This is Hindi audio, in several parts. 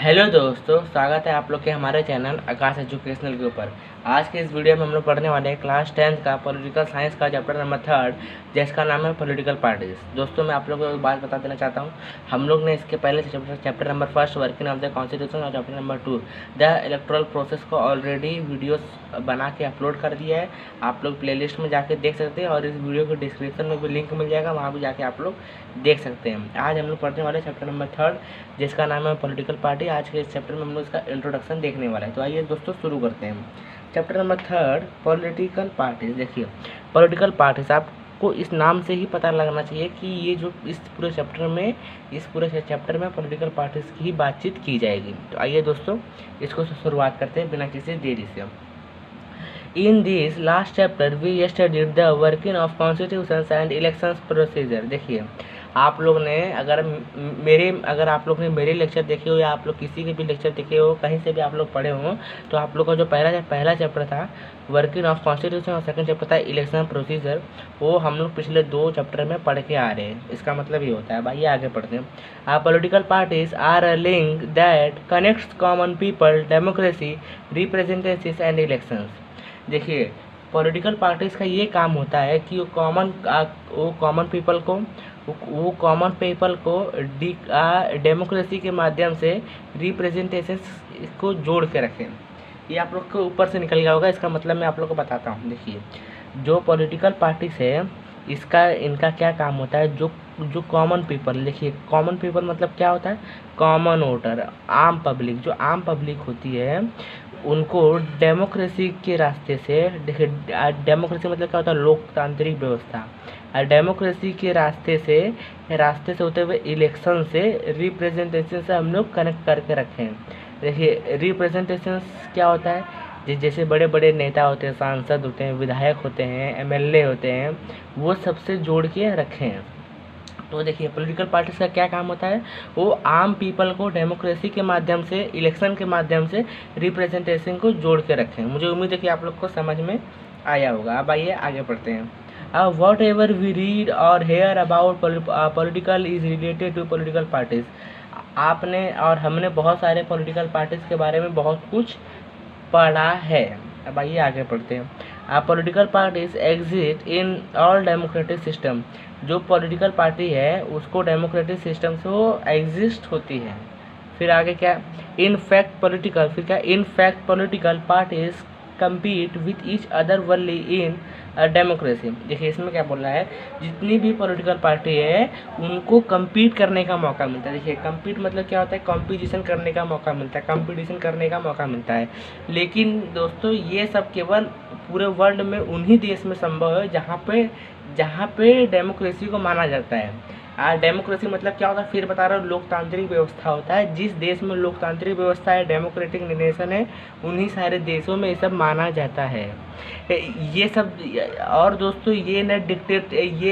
हेलो दोस्तों, स्वागत है आप लोग के हमारे चैनल आकाश एजुकेशनल के ऊपर। आज के इस वीडियो में हम लोग पढ़ने वाले हैं क्लास 10th का पॉलिटिकल साइंस का चैप्टर नंबर 3 जिसका नाम है पॉलिटिकल पार्टीज। दोस्तों, मैं आप लोगों को एक बात बता देना चाहता हूं, हम लोग ने इसके पहले chapter number 1 working of the constitution और chapter number 2 the electoral process को ऑलरेडी वीडियोस बना के अपलोड कर दिया है। आप लोग प्लेलिस्ट में जाके देख सकते हैं और इस वीडियो के डिस्क्रिप्शन में भी लिंक मिल जाएगा, वहाँ भी जाके आप लोग देख सकते हैं। आज हम लोग पढ़ने वाले चैप्टर नंबर 3 जिसका नाम है पॉलिटिकल पार्टी। आज के इस चैप्टर में हम लोग इसका इंट्रोडक्शन देखने वाला है। तो आइए दोस्तों शुरू करते हैं। Chapter number 3 political parties. देखिए, पॉलिटिकल पार्टीज आपको इस नाम से ही पता लगना चाहिए कि ये जो इस पूरे चैप्टर में पॉलिटिकल पार्टीज की ही बातचीत की जाएगी। तो आइए दोस्तों इसको शुरुआत करते हैं बिना किसी देरी से। In this last chapter we studied the working of constitutions and elections procedure। देखिए, आप लोग ने अगर आप लोग ने मेरे लेक्चर देखे हो या आप लोग किसी के भी लेक्चर देखे हो, कहीं से भी आप लोग पढ़े हो, तो आप लोग का जो पहला चैप्टर था वर्किंग ऑफ कॉन्स्टिट्यूशन और सेकंड चैप्टर था इलेक्शन प्रोसीजर, वो हम लोग पिछले 2 चैप्टर में पढ़ के आ रहे हैं। इसका मतलब ये होता है, भाई आगे पढ़ते हैं। Political parties are a link that connects common people, democracy, representatives and elections. देखिए, पॉलिटिकल पार्टीज़ का ये काम होता है कि वो कॉमन पीपल को डेमोक्रेसी के माध्यम से रिप्रेजेंटेशन को जोड़ के रखें। ये आप लोग को ऊपर से निकल गया होगा, इसका मतलब मैं आप लोग को बताता हूँ। देखिए, जो पॉलिटिकल पार्टीज है इनका क्या काम होता है, जो कॉमन पीपल, देखिए कॉमन पीपल मतलब क्या होता है, कॉमन वोटर, आम पब्लिक। जो आम पब्लिक होती है उनको डेमोक्रेसी के रास्ते से, देखिए डेमोक्रेसी मतलब क्या होता है, लोकतांत्रिक व्यवस्था। और डेमोक्रेसी के रास्ते से होते हुए इलेक्शन से, रिप्रेजेंटेशन से हम लोग कनेक्ट करके रखें। देखिए, रिप्रेजेंटेशन क्या होता है, जैसे बड़े बड़े नेता होते हैं, सांसद होते हैं, विधायक होते हैं, एमएलए होते हैं, वो सबसे जोड़ के रखें। तो देखिए, पॉलिटिकल पार्टीज का क्या काम होता है, वो आम पीपल को डेमोक्रेसी के माध्यम से, इलेक्शन के माध्यम से रिप्रेजेंटेशन को जोड़ के रखें। मुझे उम्मीद है कि आप लोग को समझ में आया होगा। अब आइए आगे बढ़ते हैं। वॉट एवर वी रीड और hear about political is related to political parties. आपने और हमने बहुत सारे पॉलिटिकल पार्टीज के बारे में बहुत कुछ पढ़ा है। अब आइए आगे बढ़ते हैं। Political parties exist in all democratic system. जो पॉलिटिकल पार्टी है उसको डेमोक्रेटिक सिस्टम से वो एग्जिस्ट होती है। फिर आगे क्या, in fact political parties compete with each other only in democracy. देखिए, इसमें क्या बोल रहा है, जितनी भी पॉलिटिकल पार्टी है उनको compete करने का मौका मिलता है। देखिए, compete मतलब क्या होता है, कंपटीशन करने का मौका मिलता है, लेकिन दोस्तों ये सब केवल पूरे वर्ल्ड में उन्हीं देश में संभव है जहाँ पे डेमोक्रेसी को माना जाता है। डेमोक्रेसी मतलब क्या होता है, फिर बता रहा हूँ, लोकतांत्रिक व्यवस्था होता है। जिस देश में लोकतांत्रिक व्यवस्था है, डेमोक्रेटिक नेशन है, उन्हीं सारे देशों में ये सब माना जाता है। ये सब, और दोस्तों ये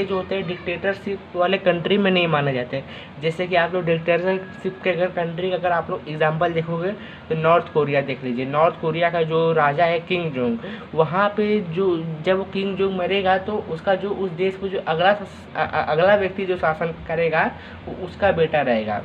जो होते हैं डिक्टेटरशिप वाले कंट्री में नहीं माने जाते। जैसे कि आप लोग डिक्टेटरशिप के कंट्री का अगर आप लोग एग्जाम्पल देखोगे तो नॉर्थ कोरिया देख लीजिए। नॉर्थ कोरिया का जो राजा है किंग जोंग, वहाँ पे जब वो किंग जोंग मरेगा तो उसका जो उस देश को जो अगला व्यक्ति जो शासन करेगा वो उसका बेटा रहेगा।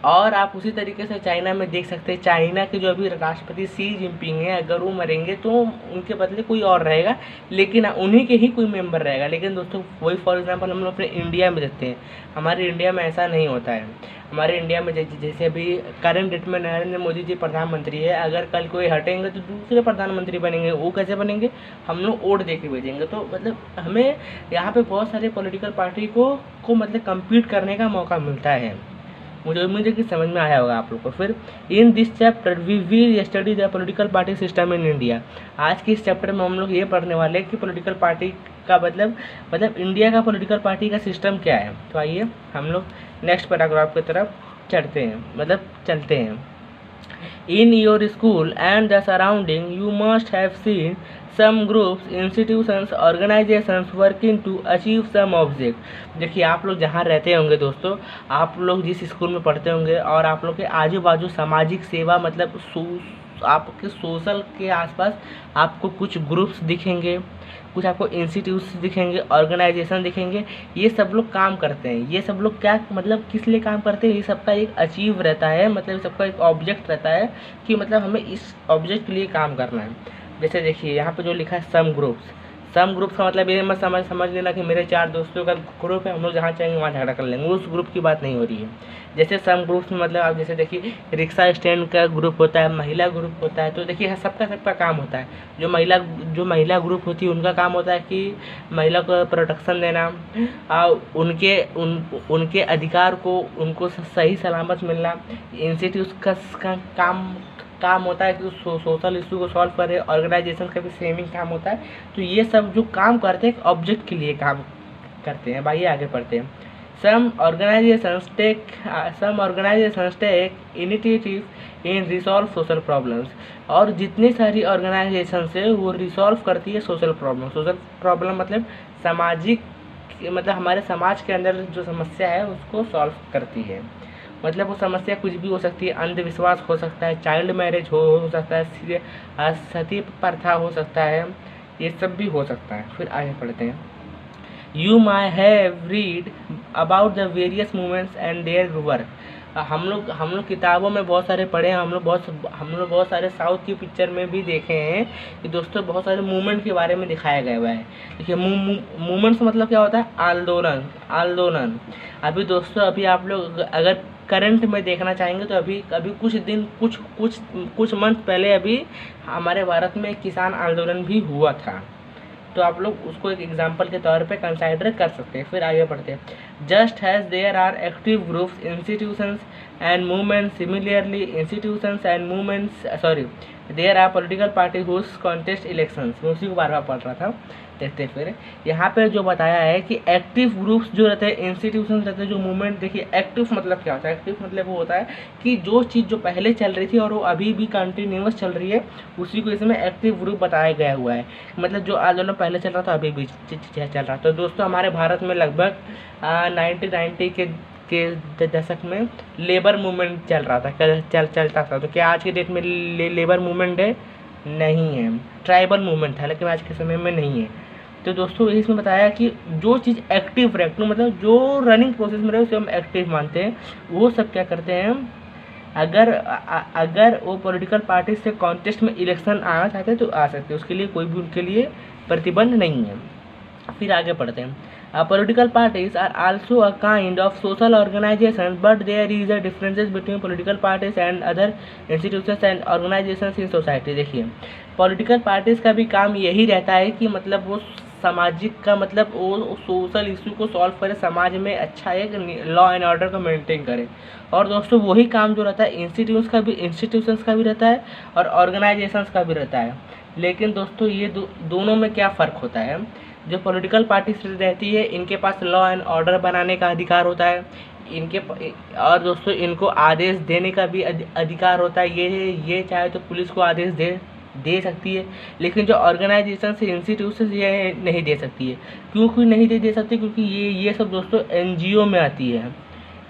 और आप उसी तरीके से चाइना में देख सकते हैं, चाइना के जो अभी राष्ट्रपति शी जिनपिंग है, अगर वो मरेंगे तो उनके बदले कोई और रहेगा, लेकिन उन्हीं के ही कोई मेंबर रहेगा। लेकिन दोस्तों वही फॉर एग्जांपल हम लोग अपने इंडिया में देखते हैं, हमारे इंडिया में ऐसा नहीं होता है। हमारे इंडिया में जैसे अभी करंट डेट में नरेंद्र मोदी जी प्रधानमंत्री है, अगर कल कोई हटेंगे तो दूसरे प्रधानमंत्री बनेंगे। वो कैसे बनेंगे, हम लोग वोट दे के भेजेंगे। तो मतलब हमें यहाँ पे बहुत सारे पॉलिटिकल पार्टी को मतलब कम्पीट करने का मौका मिलता है। मुझे उम्मीद है कि समझ में आया होगा आप लोग को। फिर in this chapter we will study the political party system in India. आज के इस चैप्टर में हम लोग ये पढ़ने वाले हैं कि पॉलिटिकल पार्टी का मतलब इंडिया का पॉलिटिकल पार्टी का सिस्टम क्या है। तो आइए हम लोग नेक्स्ट पैराग्राफ की तरफ चलते हैं। In your school and the surrounding, you must have seen some groups, institutions, organizations working to achieve some object। देखिए, आप लोग जहाँ रहते होंगे दोस्तों, आप लोग जिस स्कूल में पढ़ते होंगे और आप लोग के आजू बाजू सामाजिक सेवा मतलब आपके सोशल के आसपास आपको कुछ ग्रुप्स दिखेंगे, कुछ आपको इंस्टीट्यूट्स दिखेंगे, ऑर्गेनाइजेशन दिखेंगे। ये सब लोग काम करते हैं। ये सब लोग क्या मतलब किस लिए काम करते हैं? ये सबका एक अचीव रहता है, मतलब सबका एक ऑब्जेक्ट रहता है कि मतलब हमें इस ऑब्जेक्ट के लिए काम करना है। जैसे देखिए यहाँ पे जो लिखा है सम ग्रुप्स का मतलब ये मत समझ लेना कि मेरे 4 दोस्तों का ग्रुप है, हम लोग जहाँ चाहेंगे वहाँ झगड़ा कर लेंगे, उस ग्रुप की बात नहीं हो रही है। जैसे सम ग्रुप्स में मतलब आप जैसे देखिए रिक्शा स्टैंड का ग्रुप होता है, महिला ग्रुप होता है, तो देखिए सबका काम होता है। जो महिला ग्रुप होती है उनका काम होता है कि महिला को प्रोटेक्शन देना, उनके अधिकार को उनको सही सलामत मिलना। इंस्टीट्यूट का काम होता है कि सोशल इशू को सॉल्व करे। ऑर्गेनाइजेशन का भी सेम ही काम होता है। तो ये सब जो काम करते हैं एक ऑब्जेक्ट के लिए काम करते हैं। भाई आगे पढ़ते हैं। Some organizations take initiative in resolve social problems. और जितनी सारी ऑर्गेनाइजेशंस है वो रिसॉल्व करती है सोशल प्रॉब्लम मतलब सामाजिक, मतलब हमारे समाज के अंदर जो समस्या है उसको सॉल्व करती है। मतलब वो समस्या कुछ भी हो सकती है, अंधविश्वास हो सकता है, चाइल्ड मैरिज हो सकता है, सती प्रथा हो सकता है, ये सब भी हो सकता है। फिर आगे पढ़ते हैं। You my have read about the various movements and their work. हम लोग किताबों में बहुत सारे पढ़े हैं, हम लोग बहुत सारे साउथ की पिक्चर में भी देखे हैं कि दोस्तों बहुत सारे मूवमेंट के बारे में दिखाया गया हुआ है। देखिए मूवमेंट्स मतलब क्या होता है? आंदोलन। अभी दोस्तों अभी आप लोग अगर करंट में देखना चाहेंगे तो अभी कुछ मंथ पहले अभी हमारे भारत में किसान आंदोलन भी हुआ था, तो आप लोग उसको एक एग्जाम्पल के तौर पे कंसाइडर कर सकते हैं। फिर आगे बढ़ते हैं। Just has there are active groups institutions and movements, similarly institutions and movements there are political party whose contest elections. मैं उसी को बार बार पढ़ रहा था। देखते फिर यहाँ पे जो बताया है कि एक्टिव ग्रुप्स जो रहते हैं, इंस्टीट्यूशंस रहते हैं, जो मूवमेंट। देखिए एक्टिव मतलब क्या होता है? एक्टिव मतलब वो होता है कि जो चीज़ जो पहले चल रही थी और वो अभी भी कंटिन्यूअस चल रही है, उसी को इसमें एक्टिव ग्रुप बताया गया हुआ है। मतलब जो आंदोलन पहले चल रहा था अभी भी चल रहा था। तो दोस्तों हमारे भारत में लगभग 1990 के दशक में लेबर मूवमेंट चल रहा था, चलता था। तो क्या आज के डेट में लेबर मूवमेंट है? नहीं है। ट्राइबल मूवमेंट था, लेकिन आज के समय में नहीं है। तो दोस्तों इसमें बताया कि जो चीज़ एक्टिव रहती है, मतलब जो रनिंग प्रोसेस में रहे उसे हम एक्टिव मानते हैं। वो सब क्या करते हैं? अगर वो पॉलिटिकल पार्टी से कॉन्टेस्ट में इलेक्शन आना चाहते हैं तो आ सकते हैं, उसके लिए कोई भी उनके लिए प्रतिबंध नहीं है। फिर आगे पढ़ते हैं। Political parties are also a kind of social organizations, but there is a differences between political parties and other institutions and organizations in society। देखिए पॉलिटिकल पार्टीज का भी काम यही रहता है कि मतलब वो सामाजिक का मतलब वो सोशल इशू को सॉल्व करे, समाज में अच्छा एक लॉ एंड ऑर्डर को मेंटेन करे। और दोस्तों वही काम जो रहता है इंस्टीट्यूशंस का भी रहता है और ऑर्गेनाइजेशंस का भी रहता है। लेकिन दोस्तों ये दोनों में क्या फ़र्क होता है? जो पॉलिटिकल पार्टीज रहती है इनके पास लॉ एंड ऑर्डर बनाने का अधिकार होता है, और दोस्तों इनको आदेश देने का भी अधिकार होता है। ये चाहे तो पुलिस को आदेश दे सकती है, लेकिन जो ऑर्गेनाइजेशन से इंस्टीट्यूशन ये नहीं दे सकती है। क्यों नहीं दे सकती? क्योंकि ये सब दोस्तों एनजीओ में आती है।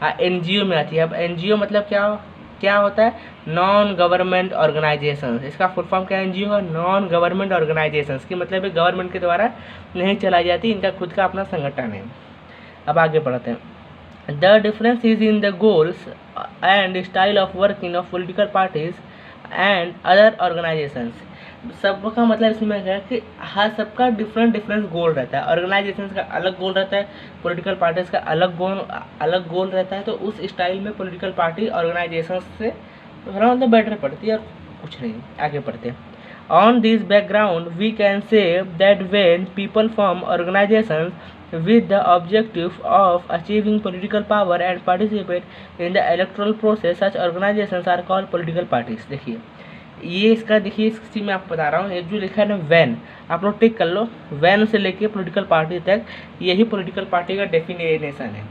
हाँ, एनजीओ में आती है। अब एनजीओ मतलब क्या होता है? Non government organisation. इसका फुल फॉर्म क्या है? एनजीओ है नॉन गवर्नमेंट ऑर्गेनाइजेशन की मतलब गवर्नमेंट के द्वारा नहीं चलाई जाती, इनका खुद का अपना संगठन है। अब आगे बढ़ते हैं। The difference is in the goals and style of working of political parties and other organisations. सबका मतलब इसमें है कि हर सबका डिफरेंट गोल रहता है। ऑर्गेनाइजेशन का अलग गोल रहता है, पॉलिटिकल पार्टीज का अलग गोल रहता है। तो उस स्टाइल में पॉलिटिकल पार्टी ऑर्गेनाइजेशन से थोड़ा मतलब बेटर पड़ती है और कुछ नहीं। आगे बढ़ते हैं। On this background we can say that when people form organisations with the objective of achieving political power and participate in the electoral process, such organizations are called political parties। देखिए ये इसका देखिए इसी में आपको बता रहा हूँ। ये जो लिखा है ना वैन, आप लोग टिक कर लो। वैन से लेके पॉलिटिकल पार्टी तक यही पॉलिटिकल पार्टी का डेफिनेशन है।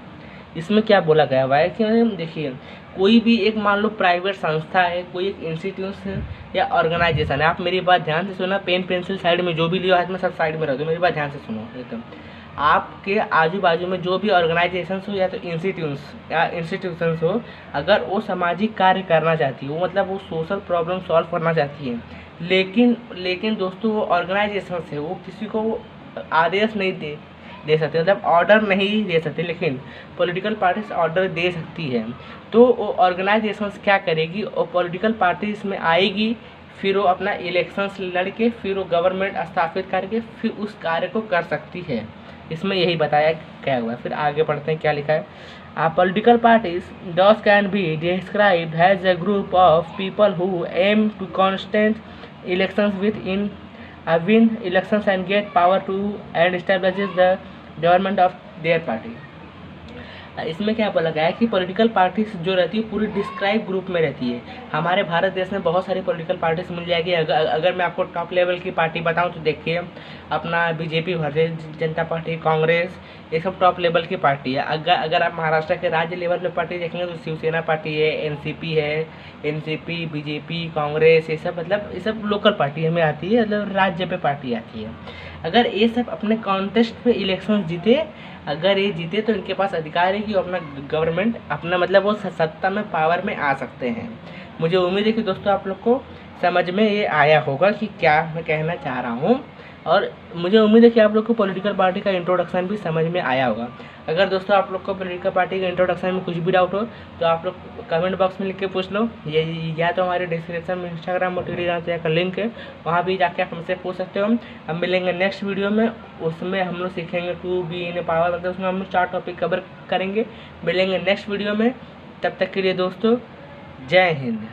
इसमें क्या बोला गया हुआ है कि देखिए कोई भी एक मान लो प्राइवेट संस्था है, कोई एक इंस्टीट्यूशन या ऑर्गेनाइजेशन है। आप मेरी बात ध्यान से सुना, पेन पेंसिल साइड में जो भी लियो हाथ में सब साइड में रख दो, मेरी बात ध्यान से सुनो एकदम। आपके आजू बाजू में जो भी ऑर्गेनाइजेशंस हो या तो इंस्टीट्यूशंस हो, अगर वो सामाजिक कार्य करना चाहती है, वो मतलब वो सोशल प्रॉब्लम सॉल्व करना चाहती है, लेकिन दोस्तों वो ऑर्गेनाइजेशंस है, वो किसी को आदेश नहीं दे सकते, मतलब ऑर्डर नहीं दे सकते, लेकिन पॉलिटिकल पार्टीज ऑर्डर दे सकती है। तो वो ऑर्गेनाइजेशंस क्या करेगी, और पॉलिटिकल पार्टीज में आएगी, फिर वो अपना इलेक्शंस लड़के फिर वो गवर्नमेंट स्थापित करके फिर उस कार्य को कर सकती है। इसमें यही बताया क्या हुआ है। फिर आगे पढ़ते हैं क्या लिखा है। Political parties thus can be described as a group of people who aim to constant elections win elections and get power to and establishes the government of their party। इसमें क्या बोला गया है कि पॉलिटिकल पार्टीज जो रहती है पूरी डिस्क्राइब ग्रुप में रहती है। हमारे भारत देश में बहुत सारी पॉलिटिकल पार्टीज मिल जाएगी। अगर मैं आपको टॉप लेवल की पार्टी बताऊं तो देखिए अपना बीजेपी, भारतीय जनता पार्टी, कांग्रेस, ये सब टॉप लेवल की पार्टी है। अगर आप महाराष्ट्र के राज्य लेवल पे पार्टी देखेंगे तो शिवसेना पार्टी है, एनसीपी, बीजेपी, कांग्रेस, ये सब मतलब ये सब लोकल पार्टी हमें आती है, मतलब राज्य पे पार्टी आती है। अगर ये सब अपने कॉन्टेस्ट पे इलेक्शन जीते, अगर ये जीते तो इनके पास अधिकार है कि वो अपना गवर्नमेंट अपना मतलब वो सत्ता में पावर में आ सकते हैं। मुझे उम्मीद है कि दोस्तों आप लोग को समझ में ये आया होगा कि क्या मैं कहना चाह रहा हूँ, और मुझे उम्मीद है कि आप लोग को पॉलिटिकल पार्टी का इंट्रोडक्शन भी समझ में आया होगा। अगर दोस्तों आप लोग को पॉलिटिकल पार्टी के इंट्रोडक्शन में कुछ भी डाउट हो तो आप लोग कमेंट बॉक्स में लिख के पूछ लो, ये या तो हमारे डिस्क्रिप्शन में इंस्टाग्राम और टेलीग्राम का लिंक है, वहाँ भी जाके आप हमसे पूछ सकते हो। हम मिलेंगे नेक्स्ट वीडियो में, उसमें हम लोग सीखेंगे टू बी इन पावर, मतलब उसमें हम लोग 4 टॉपिक कवर करेंगे। मिलेंगे नेक्स्ट वीडियो में, तब तक के लिए दोस्तों जय हिंद।